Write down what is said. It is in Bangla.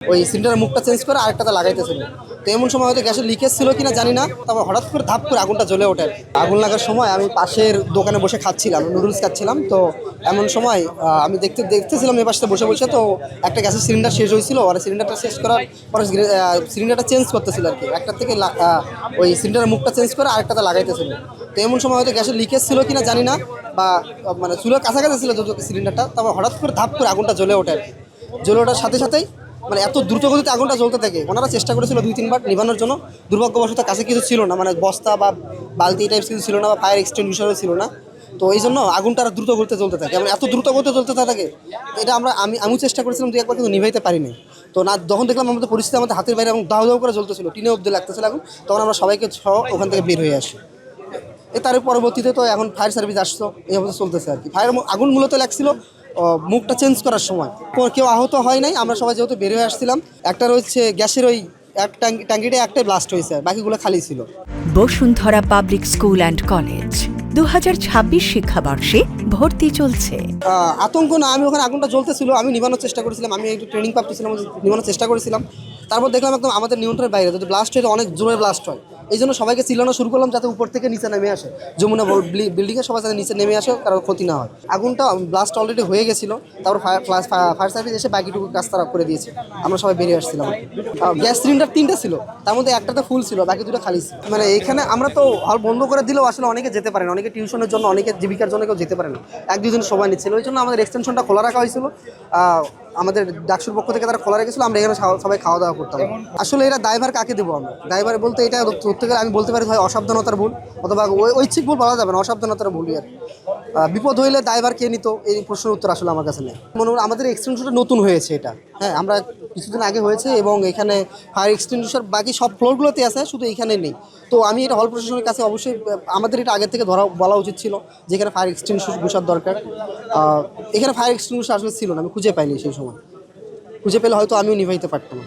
ওই সিলিন্ডারের মুখটা চেঞ্জ করে আরেকটাতে লাগাইতেছিল। তো এমন সময় হয়তো গ্যাসের লিকেজ ছিল কিনা জানি না, তারপর হঠাৎ করে ধাপ করে আগুনটা জ্বলে ওঠে। আগুন লাগার সময় আমি পাশের দোকানে বসে খাচ্ছিলাম, নুডলস খাচ্ছিলাম। তো এমন সময় আমি দেখতেছিলাম এ পাশে বসে বসে, তো একটা গ্যাসের সিলিন্ডার শেষ হয়েছিল। আর সিলিন্ডারটা শেষ করার পরে সিলিন্ডারটা চেঞ্জ করতেছিল আর কি, একটা থেকে ওই সিলিন্ডারের মুখটা চেঞ্জ করে আরেকটাতে লাগাইতেছিল। তো এমন সময় হয়তো গ্যাসের লিকেজ ছিল কিনা জানি না, বা মানে চুলোর কাছাকাছি ছিল যত সিলিন্ডারটা, তারপর হঠাৎ করে ধাপ করে আগুনটা জ্বলে ওঠে। জ্বলে ওঠার সাথে সাথেই মানে এত দ্রুত গতিতে আগুনটা জ্বলতে থাকে। ওনারা চেষ্টা করেছিল 2-3 বার নিভানোর জন্য, দুর্ভাগ্যবশত কাছে কিছু ছিল না, মানে বস্তা বা বালতি টাইপস কিছু ছিল না, বা ফায়ার এক্সটিংগুইশারও ছিল না। তো এই জন্য আগুনটা আর দ্রুত গতিতে জ্বলতে থাকে, মানে এত দ্রুত গতিতে জ্বলতে থাকে। এটা আমিও চেষ্টা করেছিলাম 2-1 বার, কিন্তু নিভাইতে পারিনি। তো না, যখন দেখলাম আমাদের পরিস্থিতি আমাদের হাতের বাইরে এবং দাউ দাউ করে জ্বলতেছিল, টিনে অব্দি লাগতেছিল আগুন, তখন আমরা সবাইকে সহ ওখান থেকে বের হয়ে আসি। তার পরবর্তীতে তো এখন ফায়ার সার্ভিস আসছো, এই অবস্থা চলতেছে আর কি। আগুন মূলত লাগছিল মুখটা চেঞ্জ করার সময়। কেউ আহত হয় নাই, আমরা সবাই যেহেতু বের হয়ে আসছিলাম। একটা রয়েছে গ্যাসের ওই এক ট্যাঙ্কিটা একটাই ব্লাস্ট হয়েছে, বাকিগুলো খালি ছিল। Bashundhara public school and college 2026 শিক্ষাবর্ষে ভর্তি চলছে। আতঙ্ক না, আমি ওখানে আগুনটা জ্বলতেছিল, আমি নিভানোর চেষ্টা করেছিলাম, আমি একটু ট্রেনিং প্রাপ্তছিলাম, নিভানোর চেষ্টা করেছিলাম। তারপর দেখলাম একদম আমাদের নিয়ন্ত্রণের বাইরে, যদি ব্লাস্ট হয় অনেক জোরে ব্লাস্ট হয়। এই জন্য সবাইকে চিল্লানো শুরু করলাম যাতে উপর থেকে নিচে নেমে আসে, যমুনা বিল্ডিংয়ে সবাই যাতে নিচে নেমে আসে, কারোর ক্ষতি না হয়। আগুনটা ব্লাস্ট অলরেডি হয়ে গেছিলো, তারপর ফায়ার সার্ভিস এসে বাকিটুকু কাজ তারা করে দিয়েছে, আমরা সবাই বেরিয়ে আসছিলাম। গ্যাস সিলিন্ডার 3টা ছিল, তার মধ্যে একটাতে ফুল ছিল, বাকি 2টা খালি ছিল। মানে এখানে আমরা তো হল বন্ধ করে দিলেও আসলে অনেকে যেতে পারে না, অনেকে টিউশনের জন্য, অনেকে জীবিকার জন্য কেউ যেতে পারে না, 1-2 দিন সময় নিচ্ছিল। ওই জন্য আমাদের এক্সটেনশনটা খোলা রাখা হয়েছিল। আমাদের ডাকসুর পক্ষ থেকে তারা খোলা রেখেছিল, আমরা এখানে সবাই খাওয়া দাওয়া করতাম। আসলে এটা দায়ভার কাকে দেবো আমরা? দায়ভার বলতে এটা ধরতে গেলে আমি বলতে পারি হয় অসাবধানতার ভুল, অথবা ঐচ্ছিক ভুল বলা যাবে না, অসাবধানতার ভুলই আর। বিপদ হইলে দায়ভার কে নিত, এই প্রশ্নের উত্তর আসলে আমার কাছে নেই। মনে হয় আমাদের এক্সটেনশনটা নতুন হয়েছে এটা, হ্যাঁ, আমরা কিছুদিন আগে হয়েছে, এবং এখানে ফায়ার এক্সটেনশন বাকি সব ফ্লোরগুলোতে আছে, শুধু এখানে নেই। তো আমি এটা হল প্রশাসনের কাছে অবশ্যই, আমাদের এটা আগের থেকে বলা উচিত ছিল যে এখানে ফায়ার এক্সটেনশন বসার দরকার। এখানে ফায়ার এক্সটেনশন আসলে ছিল না, আমি খুঁজে পাইনি সেই সময়। খুঁজে পেলে হয়তো আমিও নিভাইতে পারতাম।